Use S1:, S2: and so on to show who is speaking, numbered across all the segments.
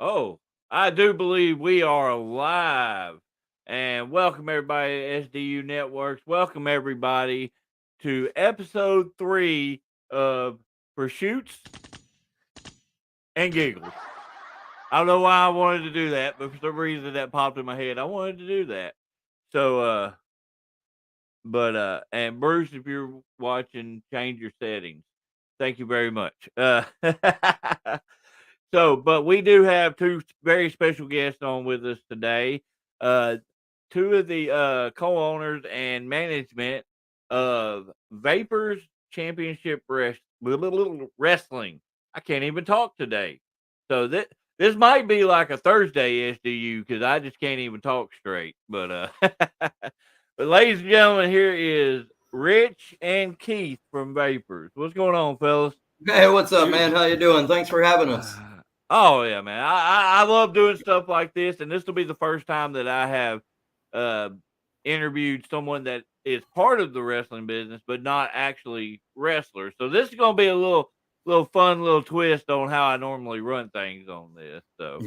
S1: Oh, I do believe we are live. And welcome everybody to SDU Networks. Welcome everybody to episode 3 of Pursuits and Giggles. I don't know why I wanted to do that, but for some reason that popped in my head. I wanted to do that. So and Bruce, if you're watching, change your settings. Thank you very much. But we do have two very special guests on with us today. Uh, Two of the co-owners and management of Vapors Championship Wrestling. I can't even talk today. So this might be like a Thursday SDU because I just can't even talk straight. But but ladies and gentlemen, here is Rich and Keith from Vapors. What's going on, fellas?
S2: Hey, what's up, man? How you doing? Thanks for having us.
S1: Oh yeah, man. I love doing stuff like this, and this will be the first time that I have uh, interviewed someone that is part of the wrestling business, but not actually wrestler. So this is gonna be a little fun little twist on how I normally run things on this. So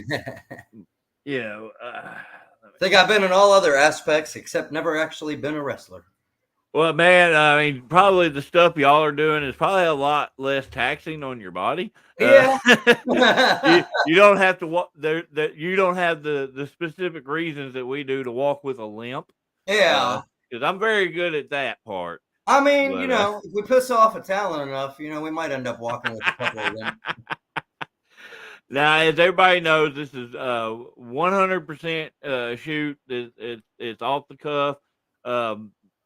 S1: you know,
S2: Think I've been in all other aspects except never actually been a wrestler.
S1: well, man, I mean, probably the stuff y'all are doing is probably a lot less taxing on your body.
S2: Yeah.
S1: You don't have to walk there. That you don't have the specific reasons that we do to walk with a limp.
S2: Yeah.
S1: Because I'm very good at that part.
S2: I mean,
S1: But
S2: if we piss off a talent enough, we might end up walking with a couple of them.
S1: now, as everybody knows, this is 100% shoot. It's off the cuff.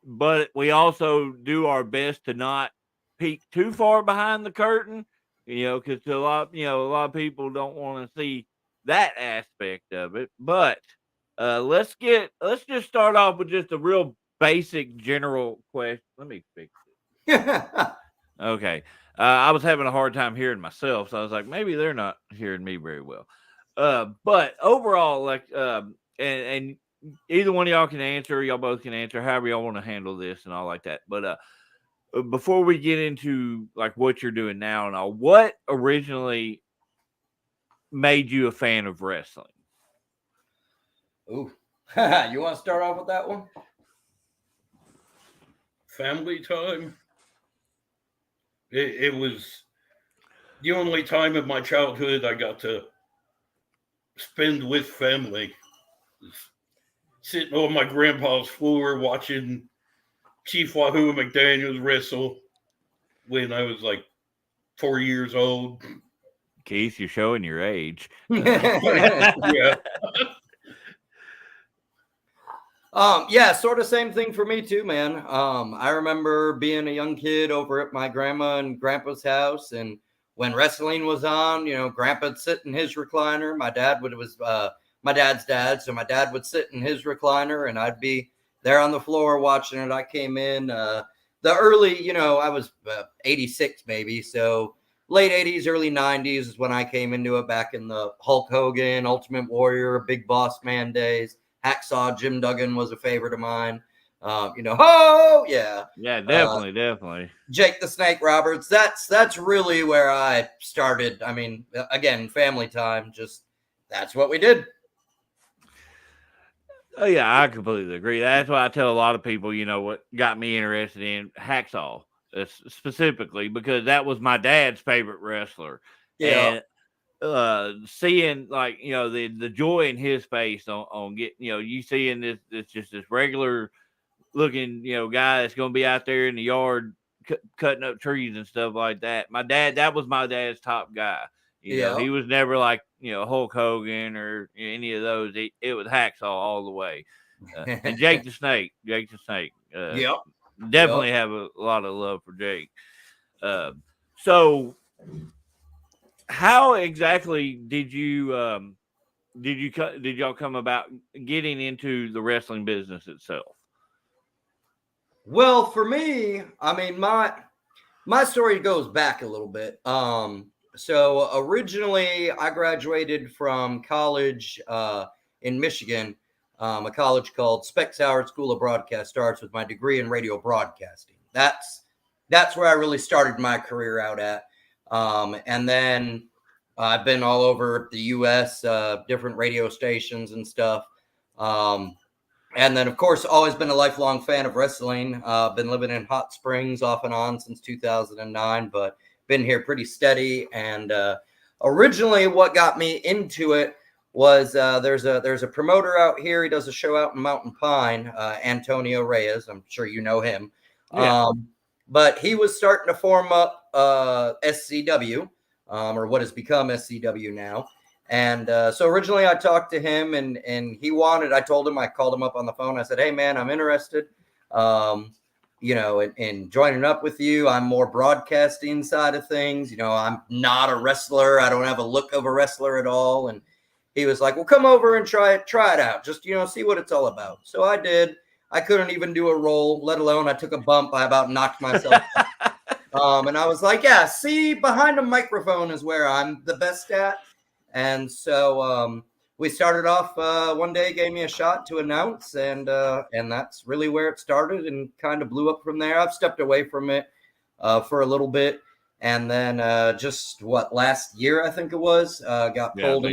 S1: But we also do our best to not peek too far behind the curtain, because a lot of people don't want to see that aspect of it. But let's just start off with just a real basic general question. Let me fix it. Okay. I was having a hard time hearing myself, so I was like, maybe they're not hearing me very well. But overall, like, and either one of y'all can answer, y'all both can answer, however y'all want to handle this and all like that. But before we get into like what you're doing now and all, what originally made you a fan of wrestling?
S2: Ooh. You want to start off with that one?
S3: Family time. It was the only time in my childhood I got to spend with family. Sitting on my grandpa's floor watching Chief Wahoo McDaniels wrestle when I was like 4 years old.
S1: Keith, you're showing your age.
S3: Yeah.
S2: Yeah, sort of same thing for me too, man. I remember being a young kid over at my grandma and grandpa's house, and when wrestling was on, grandpa'd sit in his recliner. My dad's dad, so my dad would sit in his recliner, and I'd be there on the floor watching it. I came in the early, I was 86 maybe, so late 80s, early 90s is when I came into it, back in the Hulk Hogan, Ultimate Warrior, Big Boss Man days. Hacksaw Jim Duggan was a favorite of mine. Yeah,
S1: Definitely.
S2: Jake the Snake Roberts. That's really where I started. I mean, again, family time. Just that's what we did.
S1: Oh yeah, I completely agree. That's why I tell a lot of people, what got me interested in Hacksaw specifically because that was my dad's favorite wrestler,
S2: Yeah.
S1: and seeing like the joy in his face on getting you seeing this it's just this regular looking guy that's going to be out there in the yard cutting up trees and stuff like that. That was my dad's top guy. He was never like Hulk Hogan or any of those. It was Hacksaw all the way. And Jake the Snake. Definitely have a lot of love for Jake. So how exactly did y'all come about getting into the wrestling business itself?
S2: Well, for me, I mean, my story goes back a little bit. So originally I graduated from college in Michigan, a college called Specs Howard School of Broadcast Arts with my degree in radio broadcasting. That's where I really started my career out at. And then I've been all over the U.S., different radio stations and stuff. And then, of course, always been a lifelong fan of wrestling. Been living in Hot Springs off and on since 2009, but been here pretty steady. And originally what got me into it was there's a promoter out here. He does a show out in Mountain Pine, Antonio Reyes. I'm sure you know him.
S1: Yeah.
S2: But he was starting to form up SCW, or what has become SCW now. And so originally I talked to him and I called him up on the phone. I said, hey, man, I'm interested, in joining up with you. I'm more broadcasting side of things. I'm not a wrestler. I don't have a look of a wrestler at all. And he was like, well, come over and try it out. Just, see what it's all about. So I did. I couldn't even do a roll, let alone I took a bump. I about knocked myself out. And I was like, yeah, see, behind a microphone is where I'm the best at. And so we started off one day, gave me a shot to announce, and that's really where it started and kind of blew up from there. I've stepped away from it for a little bit. And then last year, I think it was, got pulled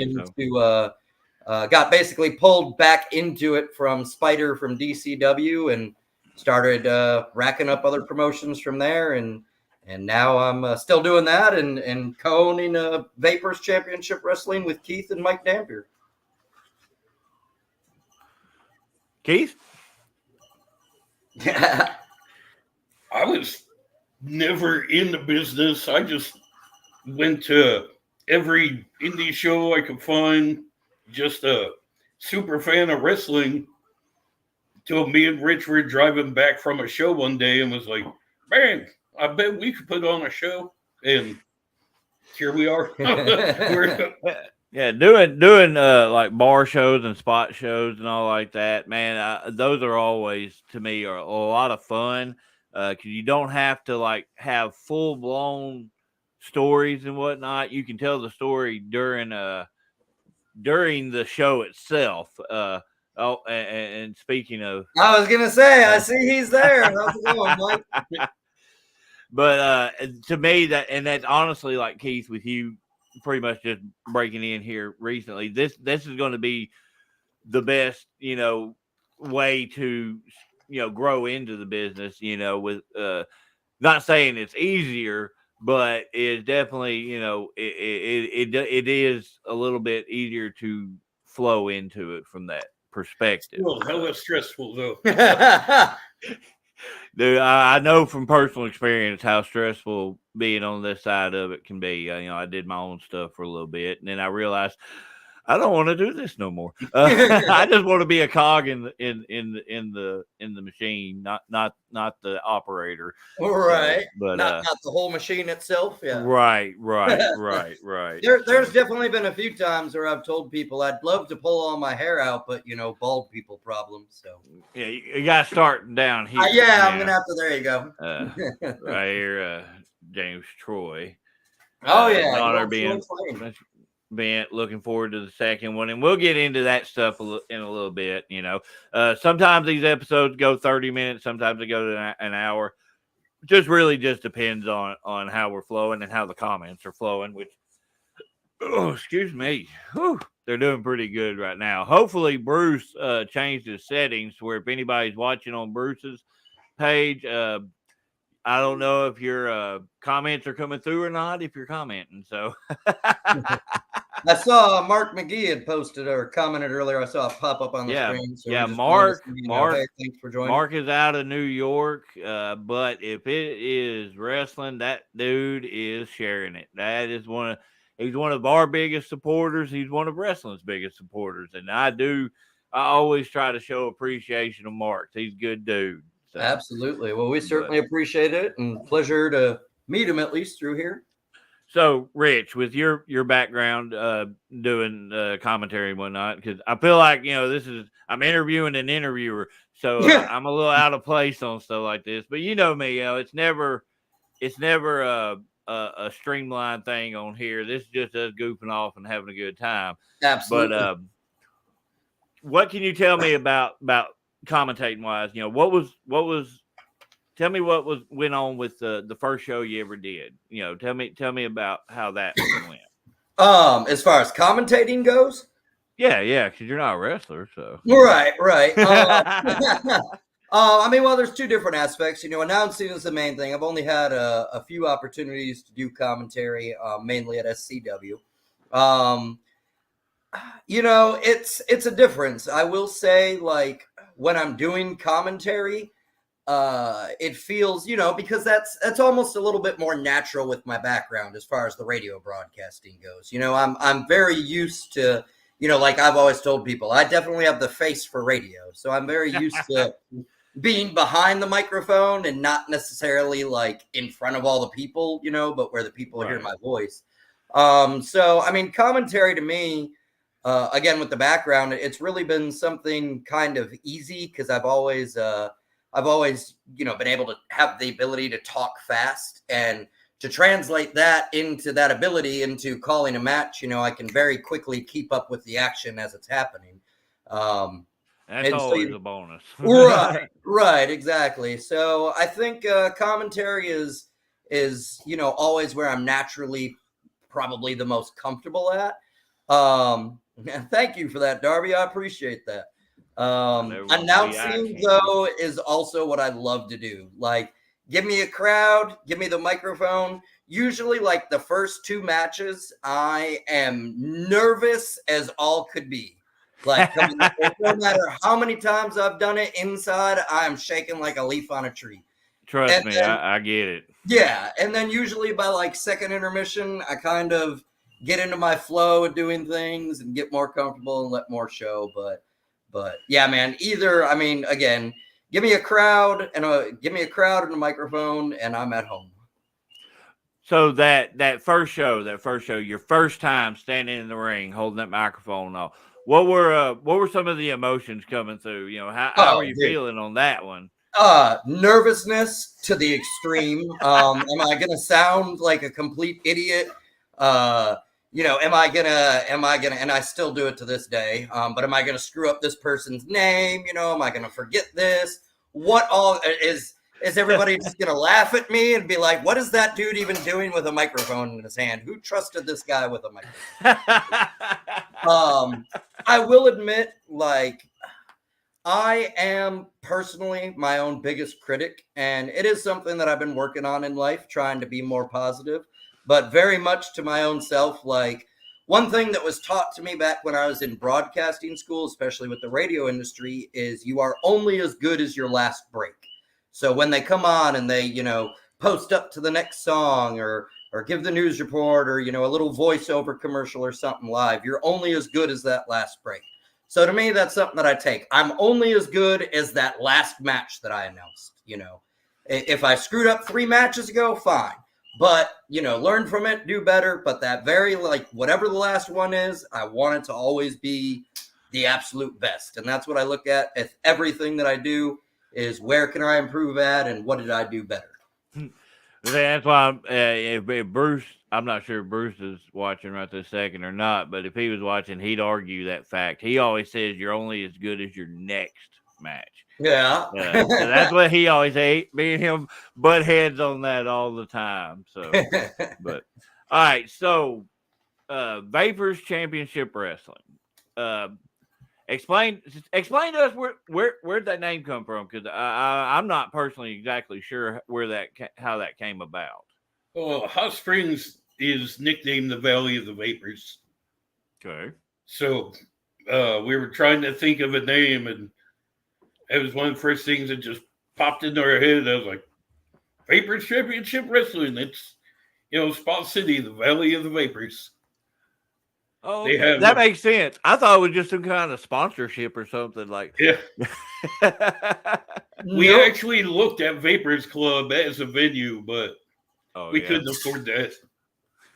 S2: got basically pulled back into it from Spider from DCW and started racking up other promotions from there. And now I'm still doing that and co-owning Vapors Championship Wrestling with Keith and Mike Dampier.
S1: Keith?
S2: Yeah.
S3: I was never in the business. I just went to every indie show I could find. Just a super fan of wrestling. Till me and Rich were driving back from a show one day and was like, man, I bet we could put on a show. And here we are.
S1: Yeah, doing like bar shows and spot shows and all like that, man. Those are always, to me, are a lot of fun because you don't have to like have full blown stories and whatnot. You can tell the story during the show itself. And speaking of,
S2: I was gonna say, I see he's there. How's it going, Mike?
S1: But to me, that's honestly, like Keith, with you pretty much just breaking in here recently, this is going to be the best, way to, grow into the business, with not saying it's easier, but it's definitely, it is a little bit easier to flow into it from that perspective.
S3: Well, hella stressful though.
S1: Dude, I know from personal experience how stressful being on this side of it can be. I did my own stuff for a little bit, and then I realized I don't want to do this no more. I just want to be a cog in the machine, not the operator.
S2: Right,
S1: but
S2: not the whole machine itself. Yeah.
S1: Right.
S2: There's definitely been a few times where I've told people I'd love to pull all my hair out, but bald people problems. So
S1: yeah, you got to start down here.
S2: I'm gonna have to. There you go.
S1: Right here, James Troy.
S2: Oh yeah,
S1: daughter being looking forward to the second one, and we'll get into that stuff in a little bit. Sometimes these episodes go 30 minutes, sometimes they go to an hour. Just really just depends on how we're flowing and how the comments are flowing, which excuse me, they're doing pretty good right now. Hopefully Bruce changed his settings where if anybody's watching on Bruce's page, I don't know if your comments are coming through or not, if you're commenting. So
S2: I saw Mark McGee had posted or commented earlier. I saw it pop up on the screen. So
S1: Mark,
S2: hey, thanks for joining.
S1: Mark is out of New York, but if it is wrestling, that dude is sharing it. That is he's one of our biggest supporters. He's one of wrestling's biggest supporters. And I always try to show appreciation of Mark. He's a good dude. So,
S2: absolutely. Well, we certainly appreciate it and pleasure to meet him at least through here.
S1: So, Rich, with your background doing commentary and whatnot, because I feel like, I'm interviewing an interviewer, so I'm a little out of place on stuff like this. But you know me, it's never a streamlined thing on here. This is just us goofing off and having a good time.
S2: Absolutely.
S1: But what can you tell me about commentating wise? Tell me what went on with the first show you ever did. Tell me about how that went.
S2: As far as commentating goes,
S1: Yeah, because you're not a wrestler, so.
S2: right. I mean, well, there's two different aspects. Announcing is the main thing. I've only had a few opportunities to do commentary, mainly at SCW. It's a difference. I will say, like, when I'm doing commentary, it feels, because that's almost a little bit more natural with my background as far as the radio broadcasting goes. I'm very used to, like I've always told people, I definitely have the face for radio. So I'm very used to being behind the microphone and not necessarily like in front of all the people, but where the people hear my voice. So, I mean, commentary to me, again, with the background, it's really been something kind of easy because I've always, been able to have the ability to talk fast, and to translate that into that ability into calling a match. I can very quickly keep up with the action as it's happening.
S1: That's always a bonus.
S2: Right, exactly. So I think commentary is always where I'm naturally probably the most comfortable at. Thank you for that, Darby. I appreciate that. Announcing though is also what I love to do. Like, give me a crowd, give me the microphone. Usually, like the first two matches, I am nervous as all could be. Like, no matter how many times I've done it inside, I am shaking like a leaf on a tree.
S1: Trust me, I get it.
S2: Yeah, and then usually by like second intermission, I kind of get into my flow of doing things and get more comfortable and let more show. But yeah, man. Either, I mean, again, give me a crowd and a microphone, and I'm at home.
S1: So that first show, your first time standing in the ring, holding that microphone off, what were some of the emotions coming through? How were you feeling on that one?
S2: Nervousness to the extreme. Am I gonna sound like a complete idiot? Am I gonna, and I still do it to this day. But am I gonna screw up this person's name? Am I gonna forget this? What all is everybody just gonna laugh at me and be like, what is that dude even doing with a microphone in his hand? Who trusted this guy with a microphone? I will admit, like, I am personally my own biggest critic, and it is something that I've been working on in life, trying to be more positive, but very much to my own self. Like, one thing that was taught to me back when I was in broadcasting school, especially with the radio industry, is you are only as good as your last break. So when they come on and they, post up to the next song or give the news report or, a little voiceover commercial or something live, you're only as good as that last break. So to me, that's something that I take. I'm only as good as that last match that I announced. If I screwed up 3 matches ago, fine. But, learn from it, do better. But that very, like, whatever the last one is, I want it to always be the absolute best. And that's what I look at everything that I do is where can I improve at and what did I do better?
S1: That's why if Bruce, I'm not sure if Bruce is watching right this second or not, but if he was watching, he'd argue that fact. He always says you're only as good as your next match.
S2: Yeah.
S1: So that's what he always ate. Me and him butt heads on that all the time. So, but all right. So, Vapors Championship Wrestling. Explain to us where'd that name come from, because I'm not personally exactly sure how that came about.
S3: Well, Hot Springs is nicknamed the Valley of the Vapors.
S1: Okay.
S3: So we were trying to think of a name, and it was one of the first things that just popped into our head. I was like, Vapors Championship Wrestling. It's, Spot City, the Valley of the Vapors.
S1: Oh, okay. That makes sense. I thought it was just some kind of sponsorship or something like.
S3: Yeah. We actually looked at Vapors Club as a venue, but we couldn't afford that.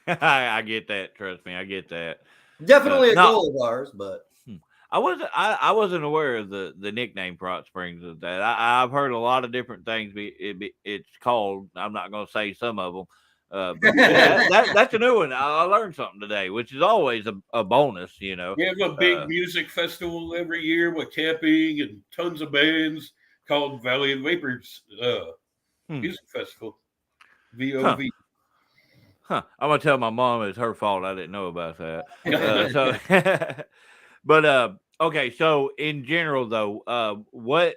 S1: I get that. Trust me, I get that.
S2: Definitely a goal of ours, but
S1: I wasn't aware of the nickname Hot Springs of that. I've heard a lot of different things. It's called. I'm not going to say some of them. But that's a new one. I learned something today, which is always a bonus, We have
S3: a big music festival every year with camping and tons of bands called Valley of Vapors Music Festival. VOV.
S1: Huh. I'm gonna tell my mom it's her fault. I didn't know about that. So, but okay. So in general, though, what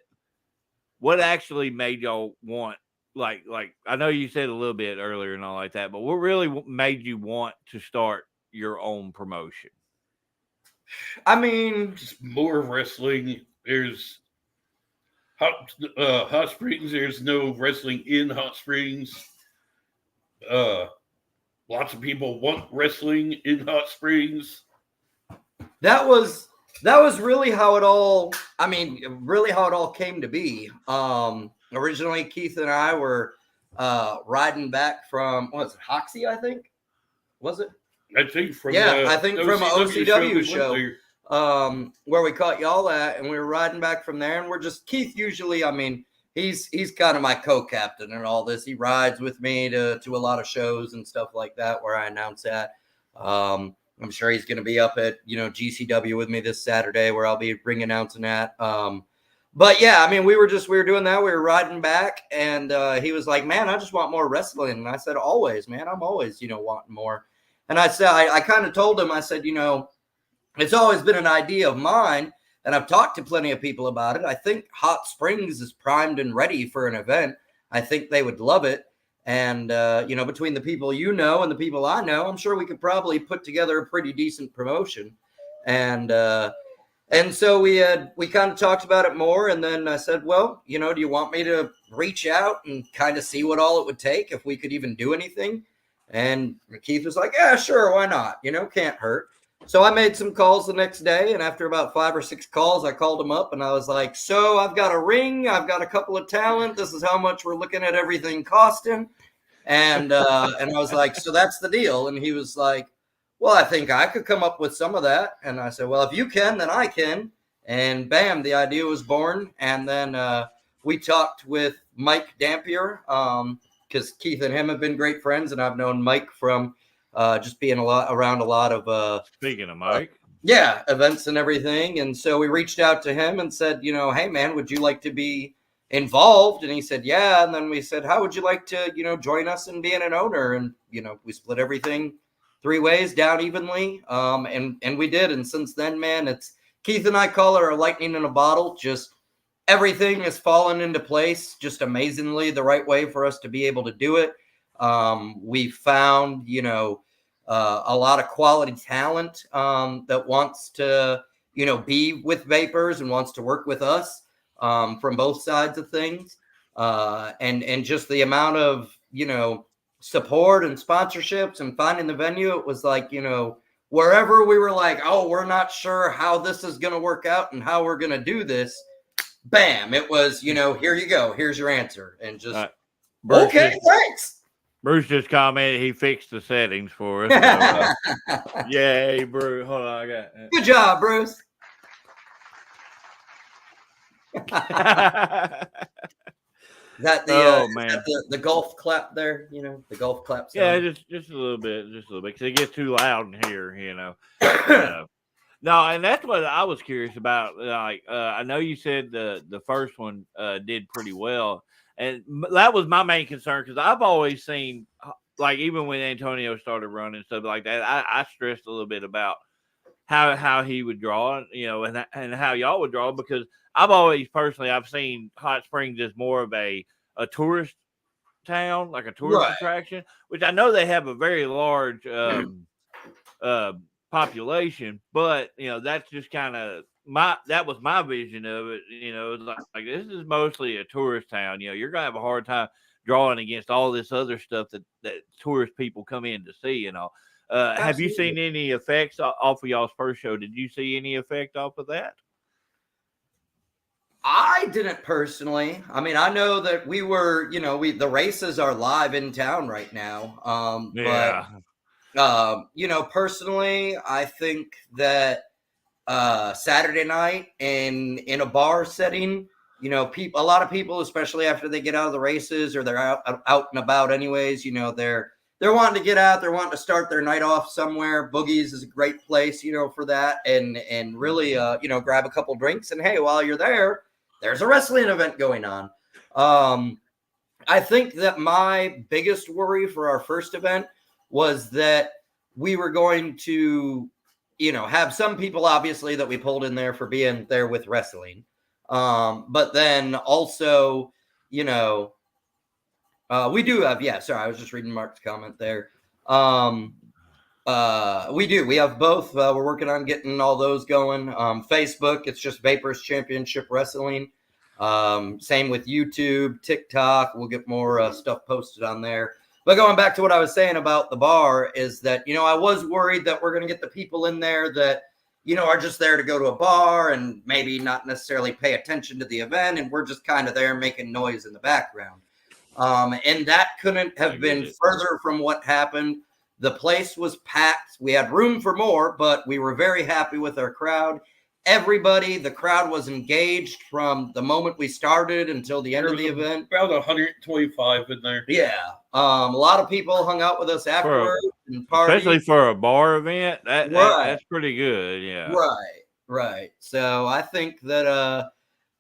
S1: actually made y'all want like I know you said a little bit earlier and all like that, but what really made you want to start your own promotion?
S2: I mean,
S3: Just more wrestling. There's Hot Springs. There's no wrestling in Hot Springs. Uh, Lots of people want wrestling in Hot Springs.
S2: that was really how it all. I mean, really how it all came to be. Originally, Keith and I were riding back from, what was it, Hoxie? I think, was it?
S3: I think from
S2: I think from an OCW
S3: we
S2: show.
S3: went there.
S2: Where we caught y'all at, and we were riding back from there, and we're just Keith. Usually, I mean, he's kind of my co-captain and all this. He rides with me to a lot of shows and stuff like that where I announce at. I'm sure he's going to be up at GCW with me this Saturday where I'll be ring announcing at. But yeah, I mean, we were doing that. We were riding back, and he was like, "Man, I just want more wrestling." And I said, "Always, man. I'm always wanting more." And I said, I kind of told him, I said, it's always been an idea of mine, and I've talked to plenty of people about it. I think Hot Springs is primed and ready for an event. I think they would love it. And, between the people and the people I know, I'm sure we could probably put together a pretty decent promotion. And so we kind of talked about it more. And then I said, well, do you want me to reach out and kind of see what all it would take if we could even do anything? And Keith was like, yeah, sure. Why not? Can't hurt. So I made some calls the next day. And after about 5 or 6 calls, I called him up and I was like, so I've got a ring. I've got a couple of talent. This is how much we're looking at everything costing. And I was like, so that's the deal. And he was like, well, I think I could come up with some of that. And I said, well, if you can, then I can. And bam, the idea was born. And then we talked with Mike Dampier, because Keith and him have been great friends, and I've known Mike from just being around a lot of
S1: speaking of Mike,
S2: events and everything. And so we reached out to him and said, hey man, would you like to be involved? And he said, yeah. And then we said, how would you like to join us in being an owner? And we split everything 3 ways down evenly, and we did. And since then, man, it's Keith and I call it our lightning in a bottle. Just everything has fallen into place just amazingly the right way for us to be able to do it. We found, a lot of quality talent that wants to, be with Vapors and wants to work with us from both sides of things. And just the amount of, support and sponsorships and finding the venue, it was like, wherever we were like, oh, we're not sure how this is going to work out and how we're going to do this. Bam, it was, here you go. Here's your answer. And just, okay, thanks.
S1: Bruce just commented he fixed the settings for us. So, yay, Bruce. Hold on, I got it.
S2: Good job, Bruce. Is that the golf clap there? The golf clap sound?
S1: Yeah, just a little bit, because it gets too loud in here. No, and that's what I was curious about. Like, I know you said the first one did pretty well, and that was my main concern because I've always seen, like, even when Antonio started running stuff like that, I stressed a little bit about how he would draw, and how y'all would draw, because I've always personally I've seen Hot Springs as more of a tourist town, like a tourist attraction, which I know they have a very large population, but that's just kind of that was my vision of it. It's like this is mostly a tourist town. You're gonna have a hard time drawing against all this other stuff that tourist people come in to see and all. Have you seen any effects off of y'all's first show? Did you see any effect off of that?
S2: I didn't personally. I mean, I know that we were, the races are live in town right now. But personally, I think that Saturday night in a bar setting, a lot of people, especially after they get out of the races or they're out and about anyways, they're wanting to get out, they're wanting to start their night off somewhere. Boogie's is a great place, for that, and really, grab a couple drinks, and hey, while you're there's a wrestling event going on. I think that my biggest worry for our first event was that we were going to, have some people obviously that we pulled in there for being there with wrestling. But then also, we do have, sorry, I was just reading Mark's comment there. We have both. We're working on getting all those going. Facebook, it's just Vapors Championship Wrestling. Same with YouTube, TikTok. We'll get more stuff posted on there. But going back to what I was saying about the bar is that, I was worried that we're going to get the people in there that, are just there to go to a bar and maybe not necessarily pay attention to the event. And we're just kind of there making noise in the background. And that couldn't have been further from what happened. The place was packed. We had room for more, but we were very happy with our crowd. The crowd was engaged from the moment we started until the end of the event.
S3: About 125 in there.
S2: Yeah. A lot of people hung out with us afterwards and partied.
S1: Especially for a bar event. That's pretty good. Yeah.
S2: Right. So I think that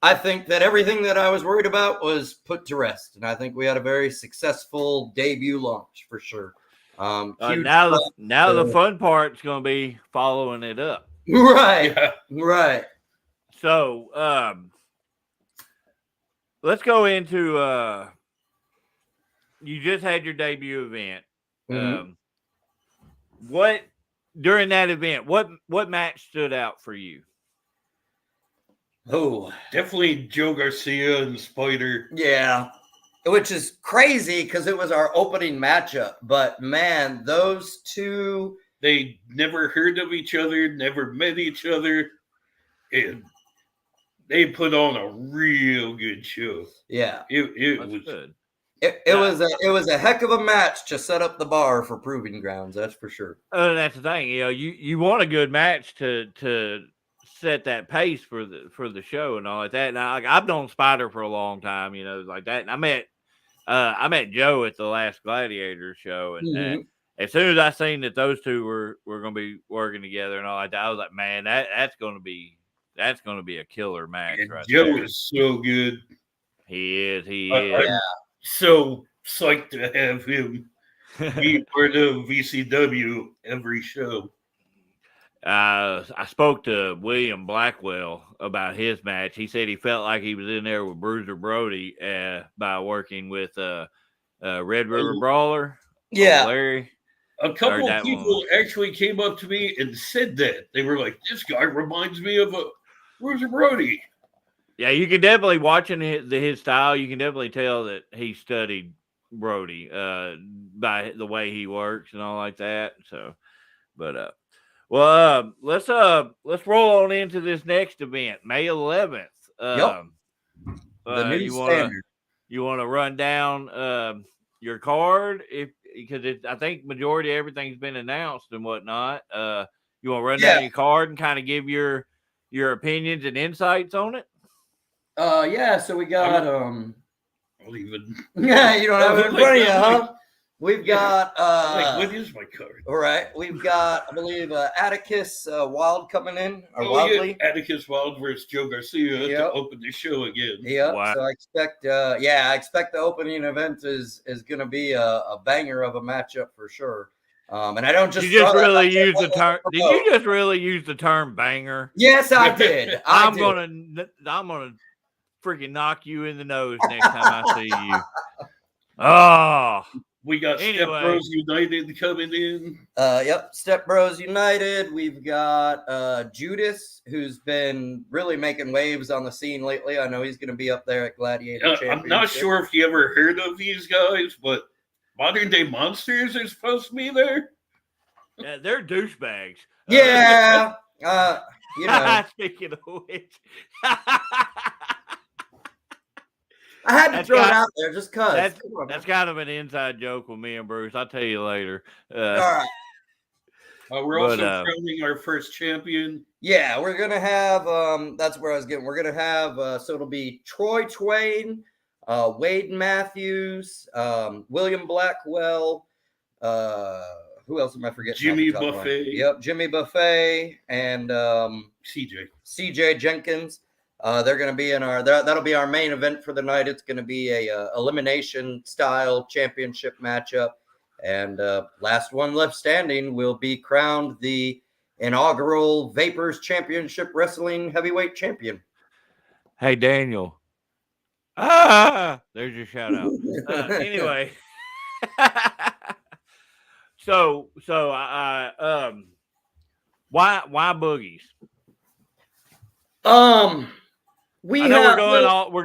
S2: everything that I was worried about was put to rest. And I think we had a very successful debut launch for sure.
S1: Now the fun part's going to be following it up.
S2: Right.
S1: So, let's go into, you just had your debut event.
S2: Mm-hmm.
S1: During that event, what match stood out for you?
S2: Oh,
S3: definitely Joe Garcia and Spider.
S2: Yeah. Which is crazy because it was our opening matchup. But man, those two,
S3: they never heard of each other, never met each other, and they put on a real good show.
S2: Yeah,
S3: it was good.
S2: It was a heck of a match to set up the bar for Proving Grounds. That's for sure.
S1: That's the thing. You want a good match to set that pace for the show and all like that. Now, I've known Spider for a long time, like that. And I met Joe at the last Gladiator show, and as soon as I seen that those two were going to be working together and all like that, I was like, man, that's going to be a killer match.
S3: And
S1: right
S3: Joe
S1: there.
S3: is so good.
S1: He is.
S3: I'm so psyched to have him be part of VCW every show.
S1: I spoke to William Blackwell about his match. He said he felt like he was in there with Bruiser Brody by working with Red River Brawler.
S2: Yeah.
S1: Larry.
S3: A couple of people actually came up to me and said that. They were like, this guy reminds me of a Bruiser Brody.
S1: Yeah, you can definitely, watching his style, you can definitely tell that he studied Brody by the way he works and all like that. So, but let's roll on into this next event, May 11th.
S2: The new standard.
S1: You want to run down your card because I think majority of everything's been announced and whatnot. You want to run down your card and kind of give your opinions and insights on it?
S2: So we got
S3: I'll even
S2: yeah, you don't have it in front of you, huh? We've got
S3: what is my card?
S2: All right, we've got, I believe, Atticus Wild coming in, or Wildly.
S3: Yeah. Atticus Wild versus Joe Garcia to open the show again.
S2: Yeah, wow. So I expect the opening event is going to be a banger of a matchup for sure. And I don't just.
S1: Did you just really use the term? Did you just really use the term banger?
S2: Yes, I did.
S1: I'm gonna freaking knock you in the nose next time I see you. Oh.
S3: We got Step Bros United coming in.
S2: Step Bros United. We've got Judas, who's been really making waves on the scene lately. I know he's going to be up there at Gladiator Championship.
S3: I'm not sure if you ever heard of these guys, but Modern Day Monsters are supposed to be there.
S1: Yeah, they're douchebags.
S2: Yeah.
S1: Speaking of which.
S2: I had to throw it out there just because.
S1: That's kind of an inside joke with me and Bruce. I'll tell you later.
S2: All right.
S3: We're also crowning our first champion.
S2: Yeah, we're going to have, that's where I was getting. We're going to have, so it'll be Troy Twain, Wade Matthews, William Blackwell, who else am I forgetting?
S3: Jimmy Buffet.
S2: Yep, Jimmy Buffet and CJ Jenkins. They're going to be in that'll be our main event for the night. It's going to be a elimination style championship matchup. And last one left standing will be crowned the inaugural Vapors Championship Wrestling Heavyweight Champion.
S1: Hey, Daniel. There's your shout out. Anyway. So why boogies?
S2: We
S1: I know
S2: have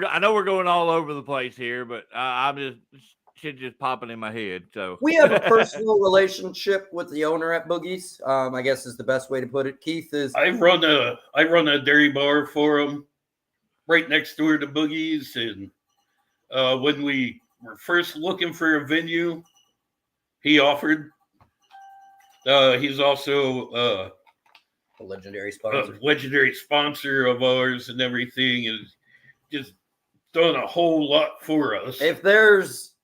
S1: I know we're going all over the place here, but I'm just shit just popping in my head. So
S2: we have a personal relationship with the owner at Boogie's. I guess is the best way to put it. Keith is.
S3: I run a dairy bar for him, right next door to Boogie's, and when we were first looking for a venue, he offered. He's also
S2: a legendary sponsor.
S3: Legendary sponsor of ours and everything, and just done a whole lot for us.
S2: If there's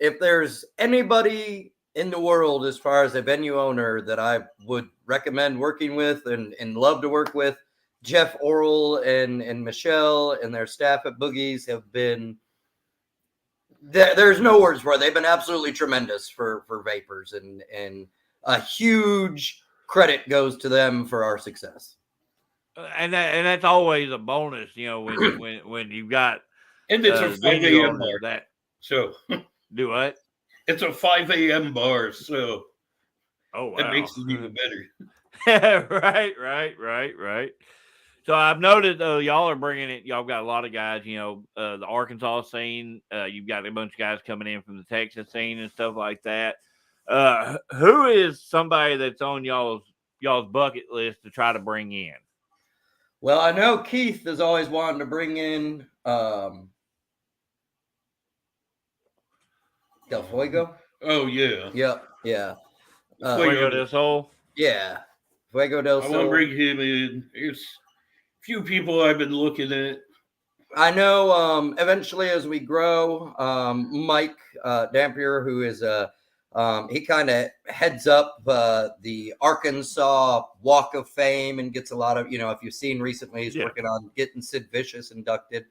S2: anybody in the world as far as a venue owner that I would recommend working with and love to work with, Jeff Orrell and Michelle and their staff at Boogie's have been. There's no words for it. They've been absolutely tremendous for Vapors, and a huge credit goes to them for our success.
S1: And that's always a bonus, you know, when you've got
S3: and it's a 5 a.m. bar.
S1: That
S3: so
S1: do what?
S3: It's a 5 a.m. bar, so
S1: wow.
S3: That makes it even better.
S1: Right. So I've noted y'all are bringing it. Y'all got a lot of guys. You know, the Arkansas scene. You've got a bunch of guys coming in from the Texas scene and stuff like that. Who is somebody that's on y'all's bucket list to try to bring in?
S2: Well, I know Keith is always wanting to bring in Del Fuego.
S3: Oh yeah.
S2: Yeah.
S1: Fuego del Sol.
S2: Yeah. Fuego del Sol.
S3: I want to bring him in. There's a few people I've been looking at.
S2: I know eventually as we grow, Mike Dampier, who is he kind of heads up the Arkansas Walk of Fame and gets a lot of, if you've seen recently, he's working on getting Sid Vicious inducted.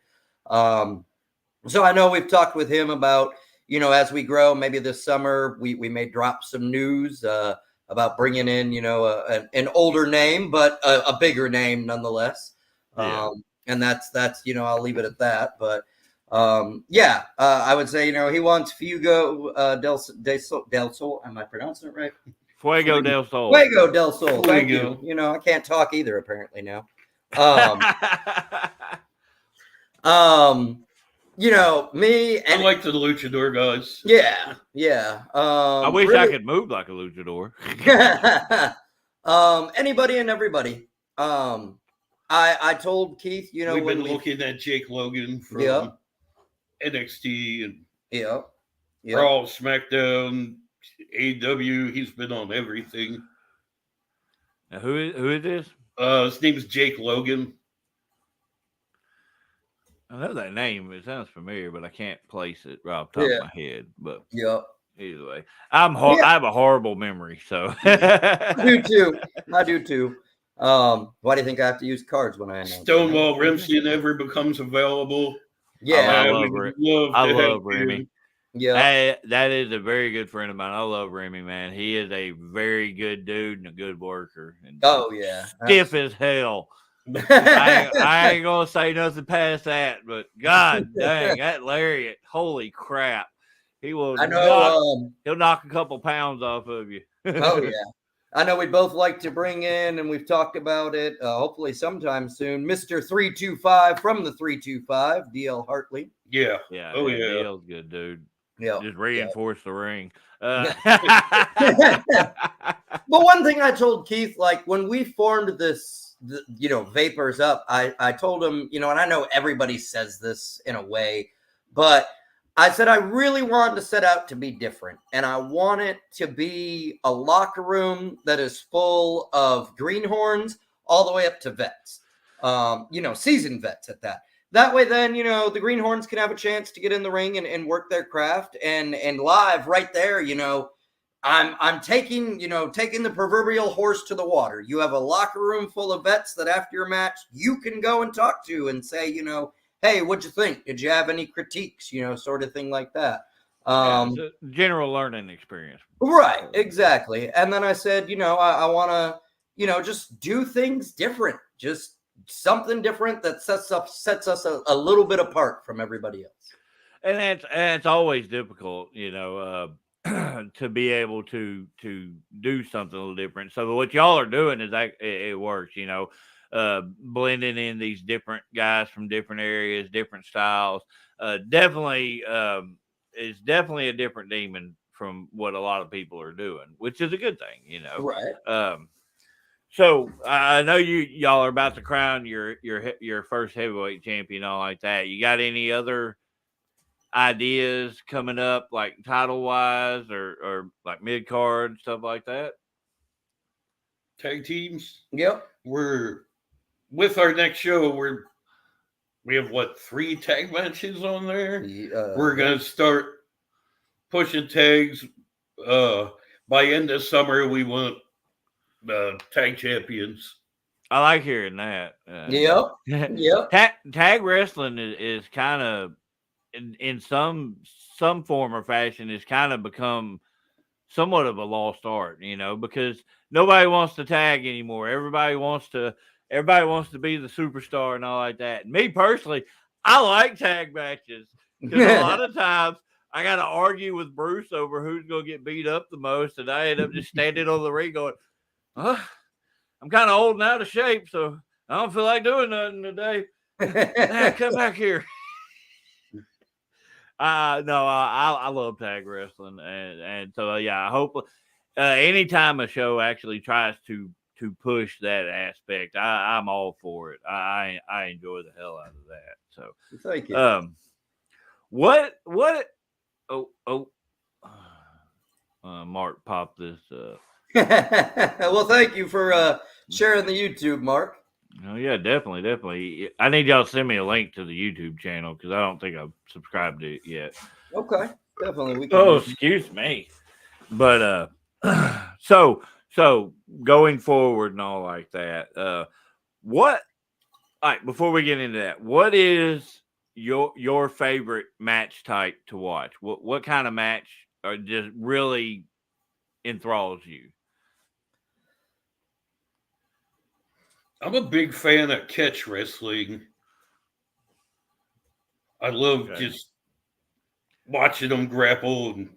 S2: So I know we've talked with him about, as we grow, maybe this summer we may drop some news about bringing in, an older name, but a bigger name nonetheless.
S1: Yeah.
S2: And that's I'll leave it at that. But I would say, he wants Fuego del Sol. Am I pronouncing it right?
S1: Fuego del Sol.
S2: Fuego del Sol. Thank you. I can't talk either apparently now. Me and
S3: I like the luchador guys.
S2: Yeah.
S1: I wish I could move like a luchador.
S2: Anybody and everybody. I told Keith,
S3: we've been looking at Jake Logan from NXT and Raw, SmackDown, AEW. He's been on everything.
S1: Now, who is this?
S3: His name is Jake Logan.
S1: I know that name. It sounds familiar, but I can't place it right off the top of my head. But either way, I have a horrible memory, so
S2: I do too. Why do you think I have to use cards when I announce?
S3: Stonewall Rimpsey never becomes available.
S1: I love Remy.
S2: Yeah,
S1: that is a very good friend of mine. I love Remy, man. He is a very good dude and a good worker. And stiff as hell. I ain't gonna say nothing past that, but God dang, that lariat! Holy crap! He will. He'll knock a couple pounds off of you.
S2: Oh yeah. I know we both like to bring in, and we've talked about it, hopefully sometime soon, Mr. 325 from the 325, DL Hartley.
S3: Yeah.
S1: Oh, yeah. DL's good, dude.
S2: Yeah.
S1: Just reinforce the ring.
S2: But one thing I told Keith, like when we formed this, Vapors Up, I told him, and I know everybody says this in a way, but I said I really wanted to set out to be different, and I want it to be a locker room that is full of greenhorns all the way up to vets, seasoned vets at that. That way, then, the greenhorns can have a chance to get in the ring and work their craft, and live right there, I'm taking the proverbial horse to the water. You have a locker room full of vets that after your match, you can go and talk to and say, hey, what'd you think? Did you have any critiques? Sort of thing like that.
S1: It's a general learning experience.
S2: Right, exactly. And then I said, I want to, just do things different, just something different that sets us a little bit apart from everybody else.
S1: And it's always difficult, to be able to do something a little different. So what y'all are doing is that it works, blending in these different guys from different areas, different styles. Definitely, it's definitely a different demon from what a lot of people are doing, which is a good thing,
S2: Right.
S1: So I know y'all are about to crown your first heavyweight champion, all like that. You got any other ideas coming up, like title wise or like mid card stuff like that?
S3: Tag teams.
S2: Yep.
S3: We're with our next show. We have 3 tag matches on there. We're gonna start pushing tags. By end of summer, we want tag champions.
S1: I like hearing that.
S2: Yep.
S1: Tag wrestling is kind of in some form or fashion is kind of become somewhat of a lost art, because nobody wants to tag anymore. Everybody wants to be the superstar and all like that. And me personally, I like tag matches because a lot of times I got to argue with Bruce over who's going to get beat up the most, and I end up just standing on the ring going, I'm kind of old and out of shape, so I don't feel like doing nothing today. Nah, come back here. No, I love tag wrestling, and so I hope anytime a show actually tries to push that aspect, I'm all for it. I enjoy the hell out of that. So
S2: thank you.
S1: What? Mark popped this.
S2: Well, thank you for sharing the YouTube, Mark.
S1: Oh yeah, definitely. I need y'all to send me a link to the YouTube channel because I don't think I've subscribed to it yet.
S2: Okay, definitely. We can
S1: excuse me, but so going forward and all like that. What? All right, before we get into that, what is your favorite match type to watch? What kind of match just really enthralls you?
S3: I'm a big fan of catch wrestling. I love just watching them grapple and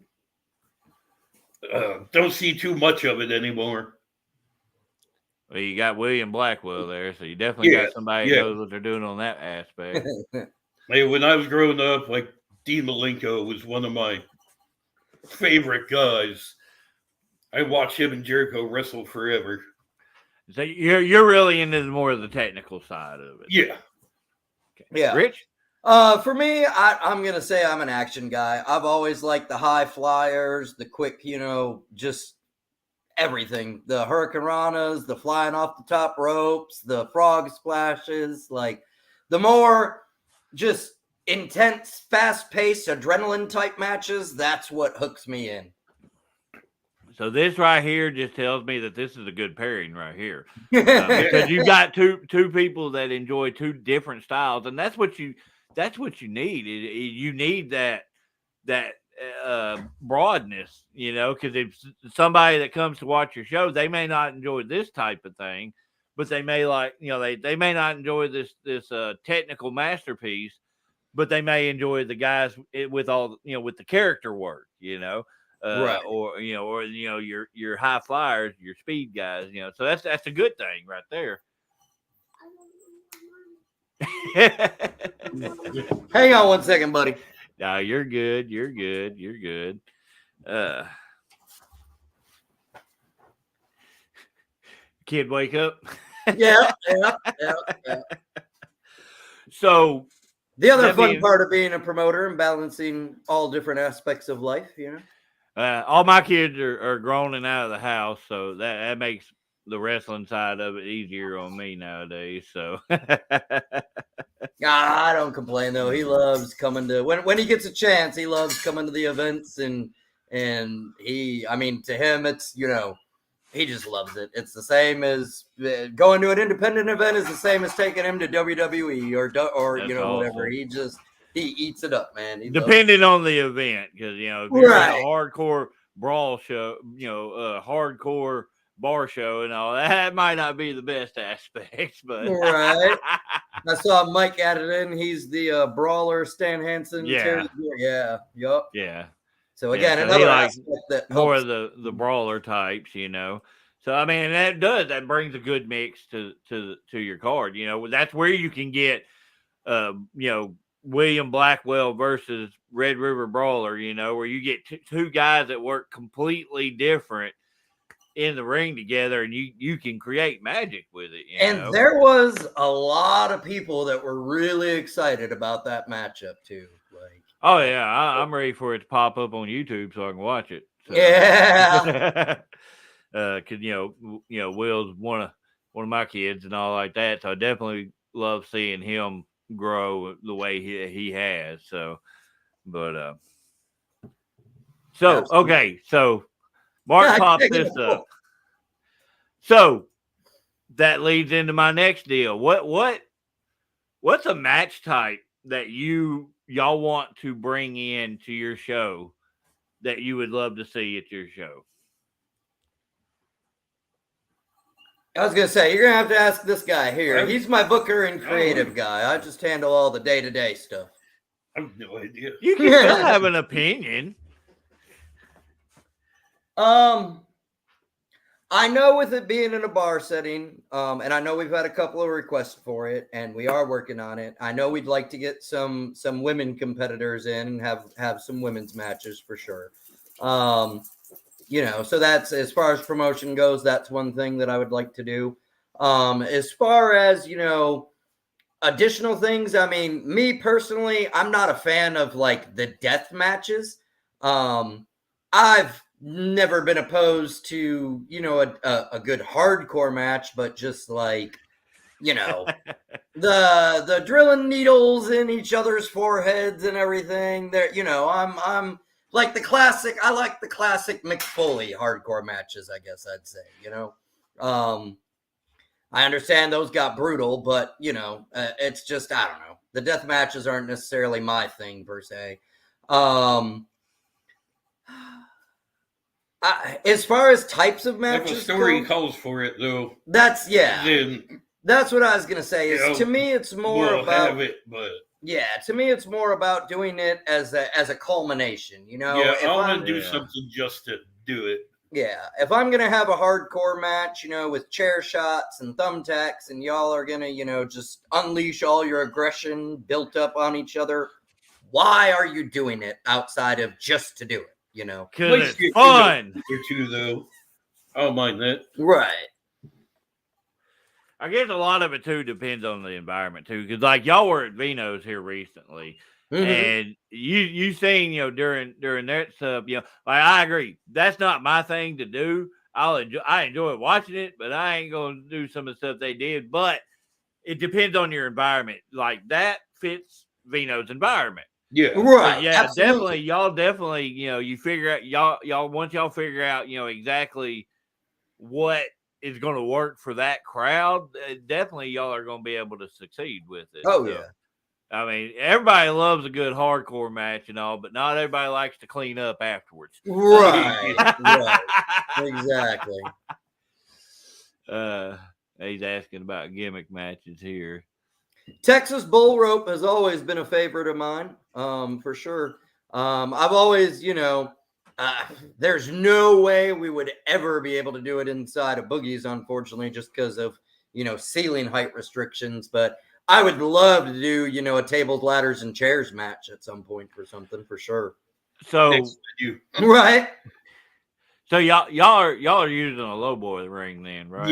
S3: don't see too much of it anymore.
S1: Well, you got William Blackwell there, so you definitely got somebody that knows what they're doing on that aspect.
S3: Hey, when I was growing up, like Dean Malenko was one of my favorite guys. I watched him and Jericho wrestle forever.
S1: So you're really into more of the technical side of it.
S3: Yeah.
S1: Okay.
S2: Yeah.
S1: Rich?
S2: For me, I'm going to say I'm an action guy. I've always liked the high flyers, the quick, just everything. The hurricanranas, the flying off the top ropes, the frog splashes. Like, the more just intense, fast-paced, adrenaline-type matches, that's what hooks me in.
S1: So this right here just tells me that this is a good pairing right here, because you got two people that enjoy two different styles, and that's what you need. You need that broadness, because if somebody that comes to watch your show, they may not enjoy this type of thing, but they may like, they may not enjoy this technical masterpiece, but they may enjoy the guys with all, with the character work,
S2: right.
S1: or your high flyers, your speed guys, so that's a good thing right there.
S2: Hang on one second, buddy.
S1: No, you're good. Kid, wake up.
S2: Yeah.
S1: So
S2: the other fun part of being a promoter and balancing all different aspects of life,
S1: all my kids are grown and out of the house, so that makes the wrestling side of it easier on me nowadays. So
S2: I don't complain though. He loves coming to when he gets a chance. He loves coming to the events and he, to him, it's he just loves it. It's the same as going to an independent event is the same as taking him to WWE or
S1: That's
S2: whatever.
S1: awesome.
S2: he eats it up, man. He loves
S1: Depending on the event, because if you're in
S2: Right.
S1: a hardcore brawl show, hardcore bar show and all that might not be the best aspects, but
S2: Right. I saw Mike added in. He's the brawler, Stan Hansen.
S1: Yeah.
S2: Yeah. Yup.
S1: yeah.
S2: So
S1: Yeah,
S2: again,
S1: so he
S2: another
S1: likes
S2: aspect that
S1: more
S2: helps.
S1: of the brawler types, So I mean, that brings a good mix to your card. That's where you can get, William Blackwell versus Red River Brawler. Where you get two guys that work completely different in the ring together, and you can create magic with it.
S2: And there was a lot of people that were really excited about that matchup too. Like,
S1: oh yeah, I'm ready for it to pop up on YouTube so I can watch it. So.
S2: Yeah.
S1: Cause Will's one of my kids and all like that. So I definitely love seeing him grow the way he has. So, but so
S2: Absolutely.
S1: okay, so Mark popped this up. So that leads into my next deal. What's a match type that y'all want to bring in to your show that you would love to see at your show?
S2: I was gonna say, you're gonna have to ask this guy here. He's my booker and creative guy. I just handle all the day-to-day stuff.
S3: I have no idea.
S1: You can still have an opinion.
S2: I know with it being in a bar setting, and I know we've had a couple of requests for it, and we are working on it. I know we'd like to get some women competitors in and have some women's matches for sure. So that's, as far as promotion goes, that's one thing that I would like to do. As far as, additional things, I mean, me personally, I'm not a fan of like the death matches. I've never been opposed to, a good hardcore match, but just like, the drilling needles in each other's foreheads and everything there, I'm like the classic. I like the classic Mick Foley hardcore matches, I guess I'd say, I understand those got brutal, but it's just, I don't know. The death matches aren't necessarily my thing per se. As far as types of matches,
S3: if a story calls for it, though,
S2: that's
S3: then
S2: that's what I was gonna say. Is to me, it's more about
S3: have it, but
S2: to me, it's more about doing it as a culmination.
S3: Yeah, I want to do something just to do it.
S2: Yeah, if I'm gonna have a hardcore match, with chair shots and thumbtacks, and y'all are gonna, just unleash all your aggression built up on each other, why are you doing it outside of just to do it?
S1: Because it's fun.
S3: Or two, though. I don't mind that.
S2: Right.
S1: I guess a lot of it too depends on the environment too, because like y'all were at Vino's here recently, and you seen during that stuff, like I agree, that's not my thing to do. I enjoy watching it, but I ain't gonna do some of the stuff they did. But it depends on your environment. Like that fits Vino's environment.
S3: Yeah,
S2: right.
S1: So, yeah,
S2: absolutely.
S1: Y'all definitely, you figure out y'all once y'all figure out, exactly what is going to work for that crowd. Definitely, y'all are going to be able to succeed with it.
S2: Oh yeah.
S1: I mean, everybody loves a good hardcore match and all, but not everybody likes to clean up afterwards.
S2: Right. Right. Exactly.
S1: He's asking about gimmick matches here.
S2: Texas bull rope has always been a favorite of mine, for sure. I've always, there's no way we would ever be able to do it inside of Boogie's, unfortunately, just because of, ceiling height restrictions. But I would love to do, a tables, ladders, and chairs match at some point for something, for sure.
S1: So,
S2: right.
S1: So y'all are using a low boy ring then, right?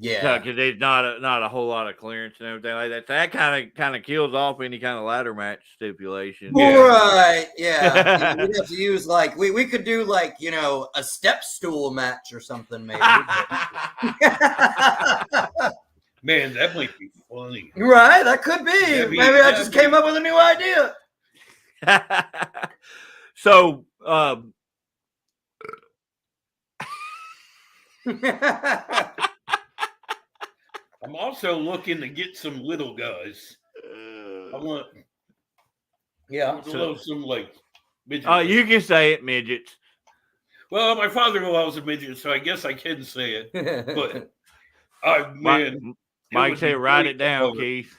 S2: Yeah.
S1: Because there's not a whole lot of clearance and everything like that. So that kind of kills off any kind of ladder match stipulation.
S2: Right. Yeah. We'd have to use we could do a step stool match or something maybe.
S3: Man, that might be funny.
S2: Right. That could be. Maybe I just came up with a new idea.
S1: So
S3: I'm also looking to get some little guys. I want
S2: Yeah.
S3: I would love some like midget.
S1: Oh, you can say it, midgets.
S3: Well, my father-in-law was a midget, so I guess I can say it. But
S1: Mike,
S3: man,
S1: Mike
S3: would be
S1: said, write
S3: great
S1: it
S3: in a
S1: down,
S3: bar.
S1: Keith.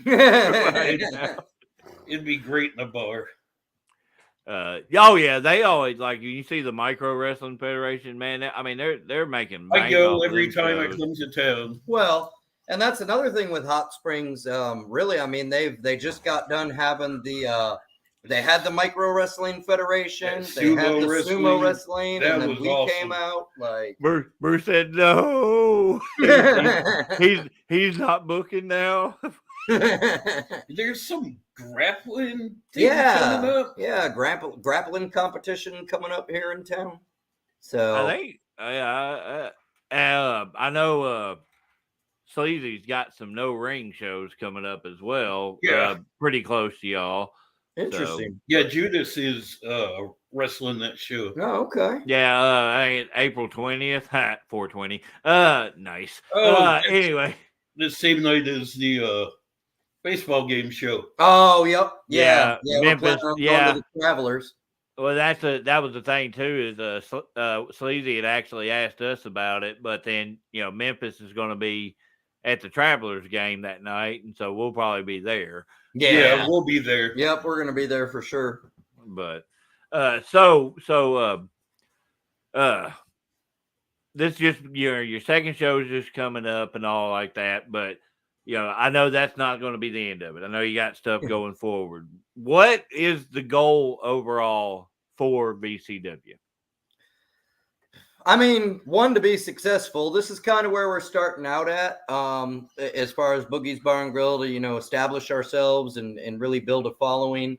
S1: Write it down.
S3: It'd be great in a bar.
S1: Oh yeah, they always like you see the Micro Wrestling Federation, man. I mean, they're making
S3: I
S1: bank
S3: go
S1: off of
S3: every
S1: them
S3: time I
S1: shows.
S3: come to town.
S2: Well, and that's another thing with Hot Springs. Really, I mean, they just got done having they had the Micro Wrestling Federation,
S3: That
S2: they had
S3: sumo
S2: the
S3: wrestling,
S2: sumo wrestling,
S3: that
S2: and then
S3: was
S2: we came
S3: awesome.
S2: out like
S1: Bruce said no. He's not booking now.
S3: There's some grappling thing coming up.
S2: Yeah, grappling competition coming up here in town. So
S1: I think I know Sleazy's got some no ring shows coming up as well.
S3: Yeah.
S1: Pretty close to y'all.
S2: interesting.
S3: Yeah, Judas is wrestling that show.
S2: Oh, okay.
S1: Yeah, I think April 20th, 420. Nice.
S3: Oh,
S1: Anyway.
S3: the same night as the baseball game show.
S2: Oh, yep.
S1: Yeah,
S2: We're
S1: Memphis.
S2: planning on
S1: Yeah.
S2: going to the Travelers.
S1: Well, that was the thing too. Is Sleazy had actually asked us about it, but then Memphis is going to be at the Travelers game that night, and so we'll probably be there.
S3: Yeah, we'll be there.
S2: Yep, we're going to be there for sure.
S1: But this just your second show is just coming up and all like that, but I know that's not going to be the end of it. I know you got stuff going forward. What is the goal overall for VCW?
S2: I mean, one, to be successful. This is kind of where we're starting out at, as far as Boogie's Bar and Grill, to establish ourselves and really build a following.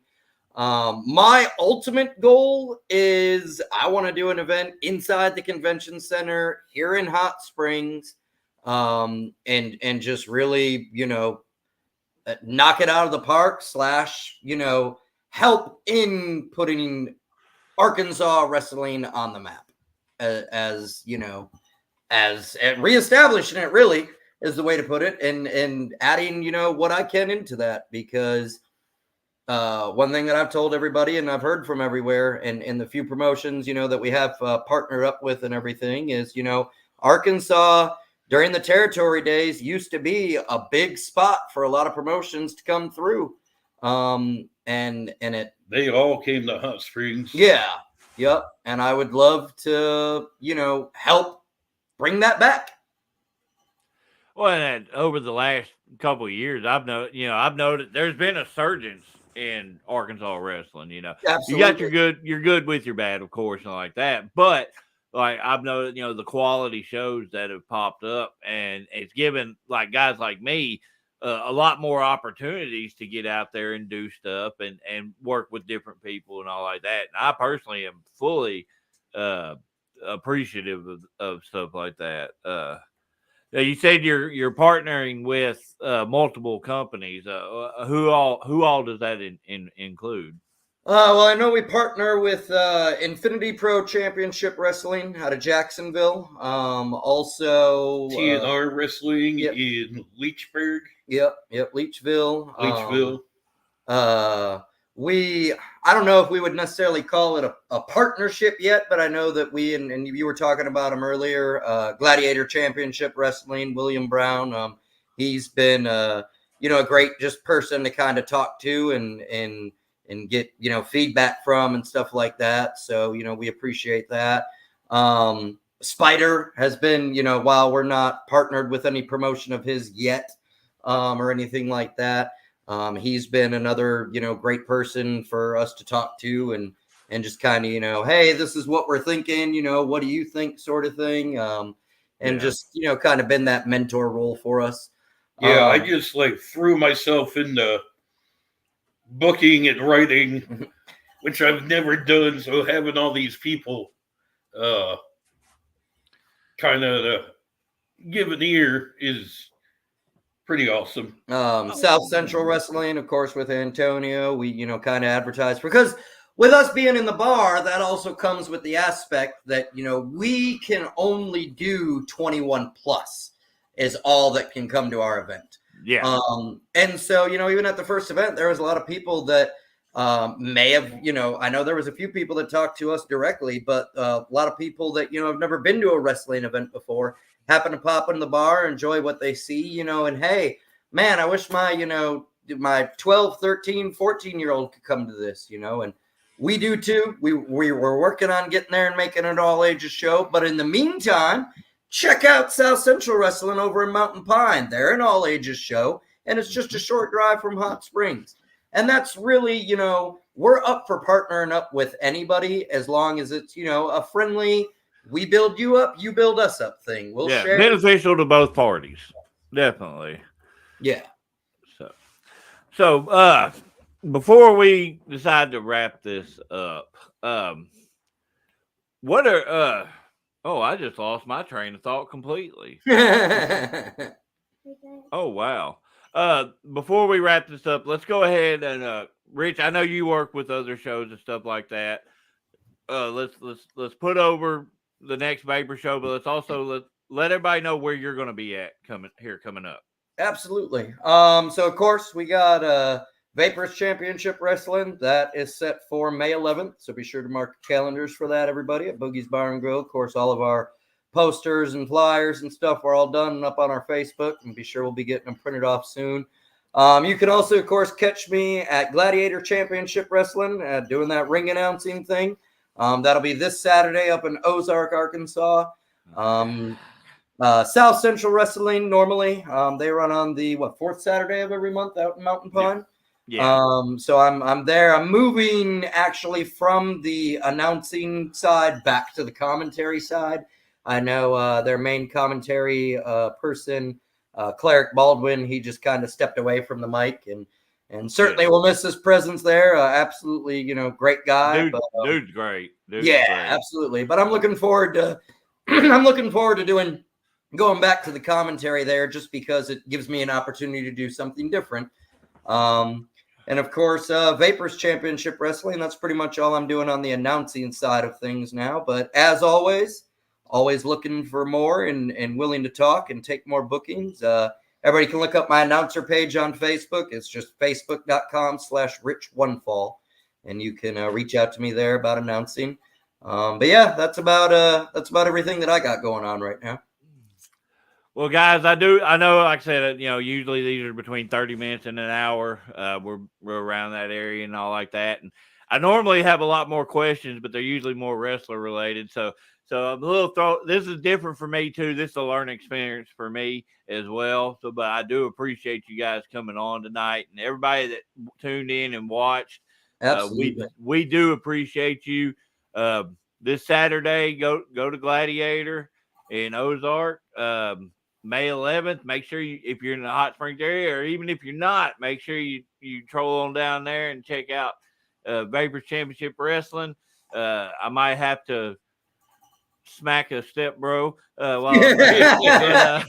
S2: My ultimate goal is I want to do an event inside the convention center here in Hot Springs, and just really knock it out of the park / help in putting Arkansas wrestling on the map, as reestablishing it really is the way to put it, and adding what I can into that, because one thing that I've told everybody and I've heard from everywhere and in the few promotions that we have partnered up with and everything is Arkansas during the territory days used to be a big spot for a lot of promotions to come through, and
S3: they all came to Hot Springs.
S2: Yeah. Yep. And I would love to, help bring that back.
S1: Well, and over the last couple of years, I've noted there's been a surgence in Arkansas wrestling.
S2: Absolutely.
S1: You got you're good with your bad, of course, and like that. But like I've noted, the quality shows that have popped up, and it's given like guys like me a lot more opportunities to get out there and do stuff and work with different people and all like that. And I personally am fully appreciative of stuff like that. You said you're partnering with multiple companies. Who all does that include?
S2: Well, I know we partner with Infinity Pro Championship Wrestling out of Jacksonville. Also
S3: TNR Wrestling
S2: yep.
S3: in Leechburg.
S2: Yep, Leechville.
S3: Leechville.
S2: I don't know if we would necessarily call it a partnership yet, but I know that we and you were talking about him earlier. Gladiator Championship Wrestling, William Brown. He's been a great just person to kind of talk to and get feedback from and stuff like that. So we appreciate that. Spider has been while we're not partnered with any promotion of his yet, or anything like that. He's been another, great person for us to talk to and just kind of, hey, this is what we're thinking, what do you think, sort of thing. Just, kind of been that mentor role for us.
S3: Yeah, I just threw myself into booking and writing, which I've never done. So having all these people kind of give an ear is pretty awesome.
S2: South Central Wrestling, of course, with Antonio, we, kind of advertise because with us being in the bar, that also comes with the aspect that, we can only do 21 plus is all that can come to our event.
S1: Yeah.
S2: And so, even at the first event, there was a lot of people that may have, I know there was a few people that talked to us directly, but a lot of people that, have never been to a wrestling event before happen to pop in the bar, enjoy what they see, and hey, man, I wish my 12, 13, 14-year-old could come to this, and we do too. We were working on getting there and making it all ages show. But in the meantime, check out South Central Wrestling over in Mountain Pine. They're an all ages show, and it's just a short drive from Hot Springs. And that's really, we're up for partnering up with anybody as long as it's, a friendly, we build you up, you build us up thing. We'll share.
S1: Beneficial to both parties. Definitely.
S2: Yeah.
S1: So before we decide to wrap this up, what are I just lost my train of thought completely. Oh wow. Before we wrap this up, let's go ahead and Rich, I know you work with other shows and stuff like that. Let's put over the next Vapor show, but let's also let everybody know where you're going to be at coming up.
S2: Absolutely. So of course we got Vapors Championship Wrestling that is set for May 11th. So be sure to mark your calendars for that, everybody, at Boogie's Bar and Grill. Of course, all of our posters and flyers and stuff are all done and up on our Facebook, and be sure we'll be getting them printed off soon. You can also, of course, catch me at Gladiator Championship Wrestling, doing that ring announcing thing. That'll be this Saturday up in Ozark, Arkansas. South Central Wrestling normally they run on the fourth Saturday of every month out in Mountain Pine.
S1: Yeah.
S2: So I'm there. I'm moving actually from the announcing side back to the commentary side. I know their main commentary person, Cleric Baldwin, he just kind of stepped away from the mic, and certainly will miss his presence there. Absolutely, great guy.
S1: Dude's great. Dude's
S2: great. Absolutely. But I'm looking forward to going back to the commentary there, just because it gives me an opportunity to do something different. And of course, Vapors Championship Wrestling, that's pretty much all I'm doing on the announcing side of things now. But as always looking for more and willing to talk and take more bookings. Everybody can look up my announcer page on Facebook. It's just facebook.com/RichOneFall. And you can reach out to me there about announcing. But yeah, that's about everything that I got going on right now.
S1: Well, guys, I know, like I said, usually these are between 30 minutes and an hour. We're around that area and all like that. And I normally have a lot more questions, but they're usually more wrestler related. So I'm a little this is different for me too. This is a learning experience for me as well. So, but I do appreciate you guys coming on tonight and everybody that tuned in and watched.
S2: Absolutely.
S1: We do appreciate you. This Saturday, go to Gladiator in Ozark. May 11th, make sure if you're in the Hot Springs area, or even if you're not, make sure you troll on down there and check out Vapors Championship Wrestling. I might have to smack a step bro while I'm there.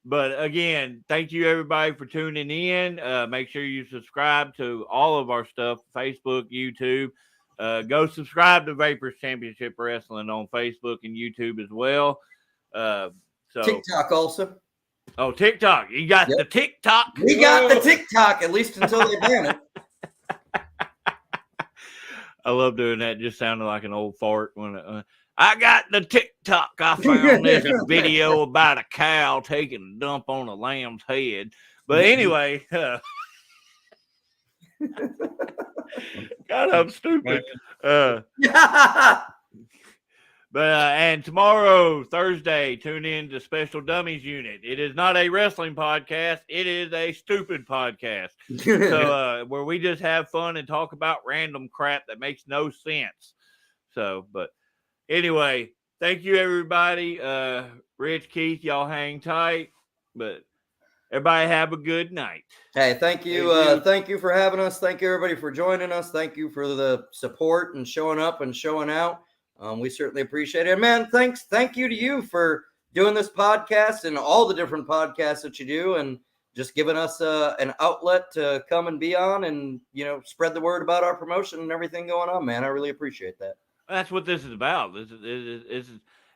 S1: But again, thank you everybody for tuning in. Make sure you subscribe to all of our stuff, Facebook, YouTube. Go subscribe to Vapors Championship Wrestling on Facebook and YouTube as well. So
S2: TikTok also.
S1: Oh, TikTok. You got the TikTok.
S2: We got the TikTok, at least until they ban it.
S1: I love doing that. Just sounded like an old fart when I got the TikTok. I found this video about a cow taking a dump on a lamb's head. But anyway, God, I'm stupid. But and tomorrow, Thursday, tune in to Special Dummies Unit. It is not a wrestling podcast. It is a stupid podcast. So where we just have fun and talk about random crap that makes no sense. So, but anyway, thank you everybody. Rich, Keith, y'all hang tight. But everybody have a good night.
S2: Hey, thank you. Thank you for having us. Thank you everybody for joining us. Thank you for the support and showing up and showing out. We certainly appreciate it. Man, thank you to you for doing this podcast and all the different podcasts that you do, and just giving us an outlet to come and be on and, spread the word about our promotion and everything going on, man. I really appreciate that.
S1: That's what this is about. This is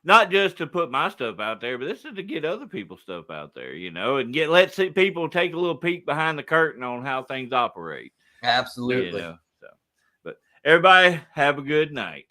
S1: not just to put my stuff out there, but this is to get other people's stuff out there, and let people take a little peek behind the curtain on how things operate.
S2: Absolutely.
S1: So, but everybody have a good night.